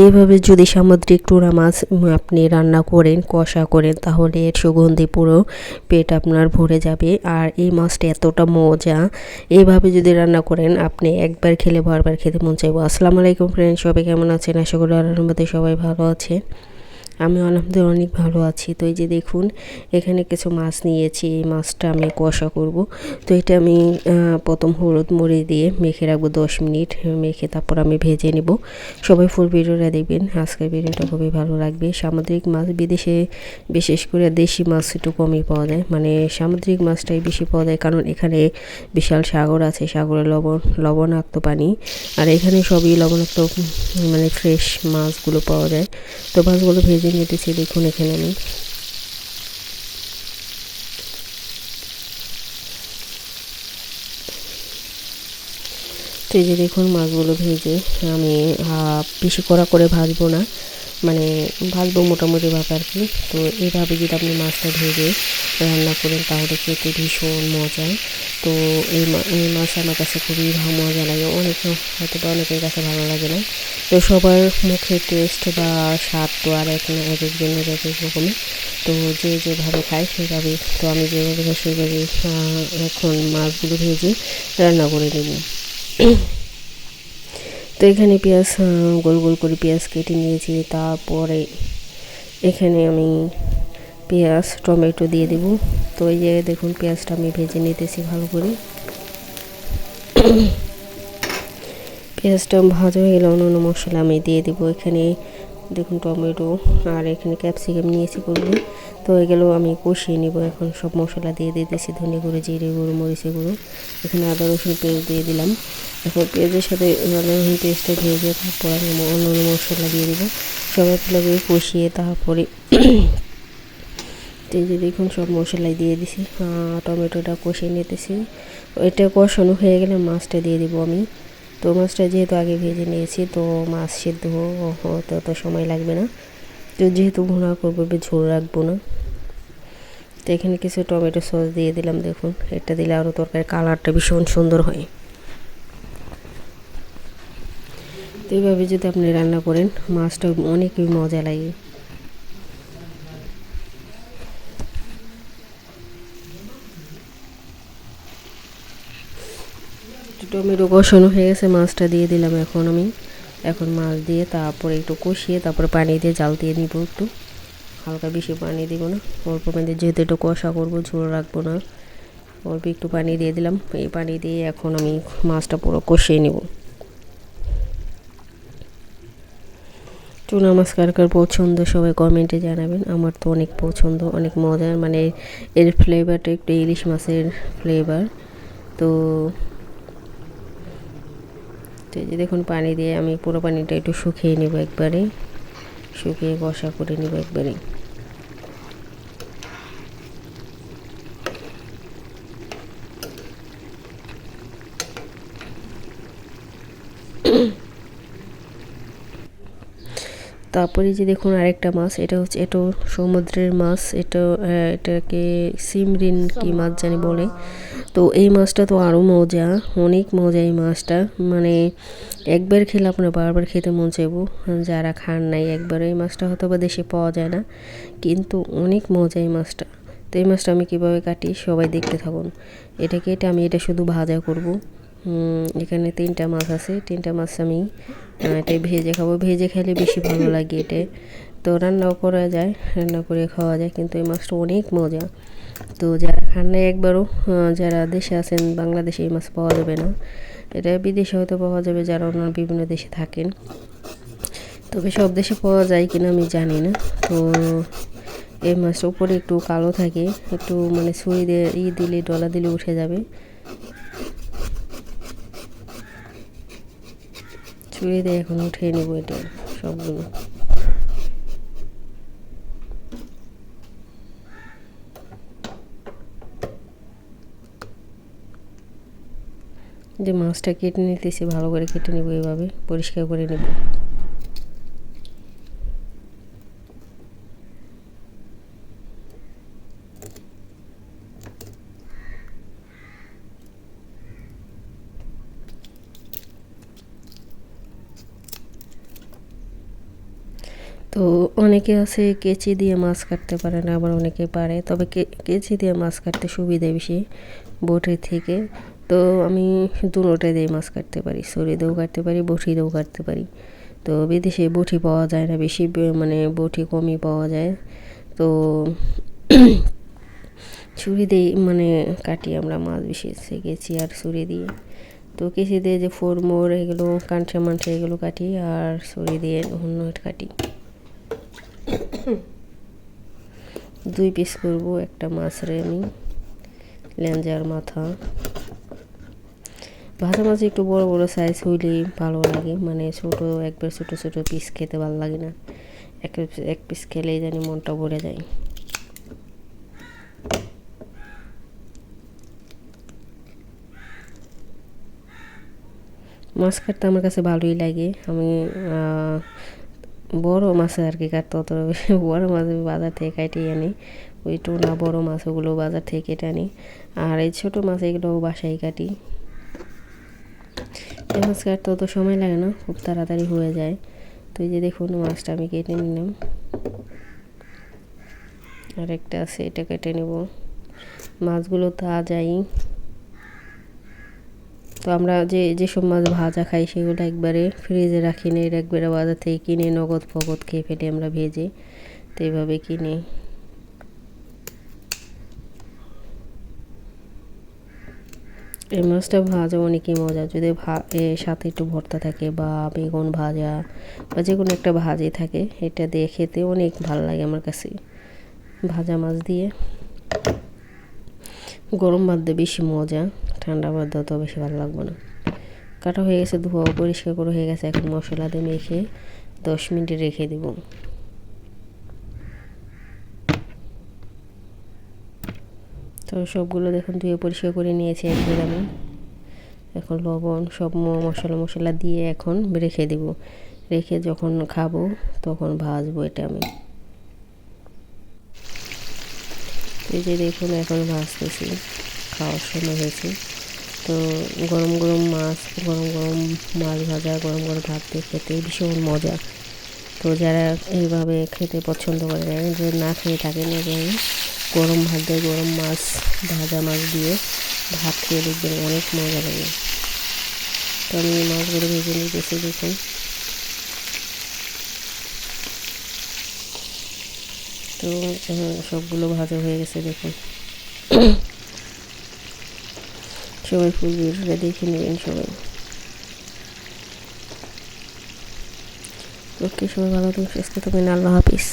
এইভাবে যদি সামুদ্রিক টুনা মাছ আপনি রান্না করেন, কষা করেন, তাহলে এর সুগন্ধি পুরো পেট আপনার ভরে যাবে। আর এই মাছটা এতটা মজা, এইভাবে যদি রান্না করেন আপনি একবার খেলে বারবার খেতে মন চাইবো। আসসালামু আলাইকুম ফ্রেন্ড, সবাই কেমন আছেন? আশা করি আল্লাহর রহমতে সবাই ভালো আছে। আমি আলহামদুলিল্লাহ অনেক ভালো আছি। তো এই যে দেখুন, এখানে কিছু মাছ নিয়েছি। এই মাছটা আমি কষা করব। তো এটা আমি প্রথম হলুদ মরিচ দিয়ে মেখে রাখবো 10 মিনিট। মেখে তারপর আমি ভেজে নেব। সবাই ফুল ভিডিওটা দেখবেন, আজকের ভিডিওটা খুবই ভালো লাগবে। সামুদ্রিক মাছ বিদেশে বিশেষ করে দেশি মাছ একটু কমই পাওয়া যায়, মানে সামুদ্রিক মাছটাই বেশি পাওয়া যায়, কারণ এখানে বিশাল সাগর আছে, সাগরের লবণাক্ত পানি। আর এখানে সবই লবণাক্ত, মানে ফ্রেশ মাছগুলো পাওয়া যায়। তো মাছগুলো ভেজে নিতেছি। দেখুন এখানে আমি তো এই যে দেখুন মাছগুলো ভেজে আমি বেশি কড়া করে ভাজবো না, মানে ভাজবো মোটামুটি ভাবে আর কি। তো এইভাবে যদি আপনি মাছটা ভেজে রান্না করেন তাহলে খেতে ভীষণ মজা। তো এই মাছ আমার কাছে খুবই মজা লাগে। হয়তো বা অনেকের কাছে ভালো লাগে না। তো সবার মুখে টেস্ট বা স্বাদ তো আর এক না, এক একজনের এক এক রকমের। তো যে যেভাবে খায় সেভাবে, তো আমি যেভাবে খাই সেভাবে এখন মাছগুলো ভেজে রান্না করে নেব। তো এখানে পেঁয়াজ গোল গোল করে পেঁয়াজ কেটে নিয়েছি। তারপরে এখানে আমি পেঁয়াজ টমেটো দিয়ে দেব। তো এই যে দেখুন পেঁয়াজটা আমি ভেজে নিতেছি ভালো করে। পেঁয়াজটা ভাজা হয়ে গেলে অন্য মশলা আমি দিয়ে দেবো। এখানে দেখুন টমেটো আর এখানে ক্যাপসিকাম নিয়েছি করবো। তো এগুলো আমি কষিয়ে নেব। এখন সব মশলা দিয়ে দিতেছি, ধনে গুঁড়ো, জিরে গুঁড়ো, মরিচের গুঁড়ো। এখানে আদা রসুন পেস্ট দিয়ে দিলাম। এখন পেঁয়াজের সাথে আদা রসুন পেস্টটা ভেজে তারপর আমি অন্য মশলা দিয়ে দেবো। সবাই ভালোভাবে কষিয়ে তারপরে এই যে দেখুন সব মশলাই দিয়ে দিছি। টমেটোটা কষিয়ে নিতেছি। এটা কষানো হয়ে গেলে মাছটা দিয়ে দেবো আমি। তো মাছটা যেহেতু আগে ভেজে নিয়েছি, তো মাছ সিদ্ধ হতে অত সময় লাগবে না। তো যেহেতু ভুনা করবো, ঝোল রাখবো না। তো এখানে কিছু টমেটো সস দিয়ে দিলাম। দেখুন এটা দিলে আরও তরকারির কালারটা ভীষণ সুন্দর হয়। তো এইভাবে যদি আপনি রান্না করেন মাছটা অনেকই মজা লাগে। টমেটো কষানো হয়ে গেছে, মাছটা দিয়ে দিলাম। এখন মাছ দিয়ে তারপরে একটু কষিয়ে তারপরে পানি দিয়ে জাল দিয়ে নিব। একটু হালকা, বেশি পানি দিব না, অল্প পানি দিয়ে, যেহেতু একটু কষা করবো, ঝোল রাখবো না। অল্প একটু পানি দিয়ে দিলাম। এই পানি দিয়ে এখন আমি মাছটা পুরো কষিয়ে নেব। টুনা মাছ কার কার পছন্দ সবাই কমেন্টে জানাবেন। আমার তো অনেক পছন্দ, অনেক মজার, মানে এর ফ্লেভারটা একটু ইলিশ মাছের ফ্লেভার। তো এই যে দেখুন পানি দিয়ে আমি পুরো পানিটা একটু শুকিয়ে নেব, একবারে শুকিয়ে কষা করে নেব একবারে। তারপরে যে দেখুন আরেকটা মাছ, এটা হচ্ছে, এটাও সমুদ্রের মাছ। এটাকে সিমরিন কি মাছ জানি বলে। তো এই মাছটা তো আরও মজা, অনেক মজা এই মাছটা, মানে একবার খেলে আপনার বারবার খেতে মন চাইবো। যারা খান নাই একবার, এই মাছটা হয়তো বা দেশে পাওয়া যায় না, কিন্তু অনেক মজা এই মাছটা। তো এই মাছটা আমি কীভাবে কাটি সবাই দেখতে থাকুন। এটা কেটে আমি এটা শুধু ভাজা করব। এখানে 3টা মাছ আছে, 3টা মাছ আমি এটাই ভেজে খাবো। ভেজে খেলে বেশি ভালো লাগে এটা। তো রান্নাও করা যায়, রান্না করে খাওয়া যায়, কিন্তু এই মাছটা অনেক মজা। তো যারা খান নাই একবারও, যারা দেশে আছেন, বাংলাদেশে এই মাছ পাওয়া যাবে না। এটা বিদেশে হয়তো পাওয়া যাবে, যারা অন্য বিভিন্ন দেশে থাকেন। তবে সব দেশে পাওয়া যায় কিনা আমি জানি না। তো এই মাছটা উপরে একটু কালো থাকে, একটু মানে ছুরি দিয়ে দিলে, ডলা দিলে উঠে যাবে। ছুরি দিয়ে এখন উঠিয়ে নেব এটা সবগুলো। যে মাছটা কেটে নিতেছি, ভালো করে কেটে নেব, এভাবে পরিষ্কার করে নেব। তো অনেকে আছে কেচি দিয়ে মাছ কাটতে পারে না, আবার অনেকে পারে, তবে কেচি দিয়ে মাছ কাটতে সুবিধা বেশি বটির থেকে। তো আমি দুটোটাই দিয়ে মাছ কাটতে পারি, ছুরি দিয়েও কাটতে পারি, বটি দিয়েও কাটতে পারি। তো বিদেশে বটি পাওয়া যায় না বেশি, মানে বটি কমই পাওয়া যায়। তো ছুরি দিয়ে মানে কাটি আমরা মাছ, বেশি কেচি আর ছুরি দিয়ে। তো কেচি দিয়ে যে ফোরমোর এগুলো কাঁঠা মাংস এগুলো কাটি, আর ছুরি দিয়ে অন্য কাটি। 2 পিস করবো একটা মাছের আমি, লেঞ্জার মাথা। ভাজা মাছ একটু বড় বড় সাইজ হইলেই ভালো লাগে, মানে ছোট একবার ছোট ছোট পিস খেতে ভালো লাগে না, এক পিস খেলেই জানি মনটা ভরে যায়। মাছ কাটতে আমার কাছে ভালোই লাগে। আমি বড় মাছ আর কি কাটতে অত বড় মাছ বাজার থেকে কাটিয়ে আনি, ওই টোনা বড় মাছ ওগুলো বাজার থেকে কেটে আনি, আর এই ছোটো মাছ এগুলো বাসায় কাটি। এই মাছ কাটতে অত সময় লাগে না, খুব তাড়াতাড়ি হয়ে যায়। তো এই যে দেখুন মাছটা আমি কেটে নিলাম, আর একটা আছে এটা কেটে নেব। মাছগুলো তাজাই। তো আমরা যেসব মাছ ভাজা খাই সেগুলো একবারে ফ্রিজে রাখি না, এটা একবারে বাজার থেকে কিনে নগদ ফগদ খেয়ে ফেলে আমরা ভেজে, তো এইভাবে কিনে। এই মাছটা ভাজা অনেকই মজা, যদি সাথে একটু ভর্তা থাকে বা বেগুন ভাজা বা যে কোনো একটা ভাজি থাকে, এটা দিয়ে খেতে অনেক ভালো লাগে আমার কাছে, ভাজা মাছ দিয়ে। গরম ভাত দিয়ে বেশি মজা, ঠান্ডা ভাত দেওয়া তো বেশি ভালো লাগবে না। কাটা হয়ে গেছে, ধোয়া পরিষ্কার করে হয়ে গেছে, এখন মশলা দিয়ে মেখে 10 মিনিট রেখে দেব। তো সবগুলো দেখুন ধুয়ে পরিষ্কার করে নিয়েছি একবার আমি। এখন লবণ সব মশলা দিয়ে এখন রেখে দেব, রেখে যখন খাবো তখন ভাজবো এটা আমি। এই যে দেখুন এখন ভাজতেছি, খাওয়ার সময় হয়েছে। তো গরম গরম মাছ, গরম গরম মাছ ভাজা, গরম গরম ভাত দিয়ে খেতে ভীষণ মজা। তো যারা এইভাবে খেতে পছন্দ করে, যে না খেয়ে থাকেন, এবং গরম ভাত দিয়ে গরম মাছ, ভাজা মাছ দিয়ে ভাত খেয়ে দেখবেন অনেক মজা লাগে। তো আমি মাছগুলো ভেজে নিতেছি দেখুন। তো সবগুলো ভাজা হয়ে গেছে দেখুন। সবাই ফুল ভিডিওটা দেখে নেবেন সবাই। ওকে, সবাই ভালো থাকুন, সুস্থ থাকবেন, আল্লাহ হাফিজ।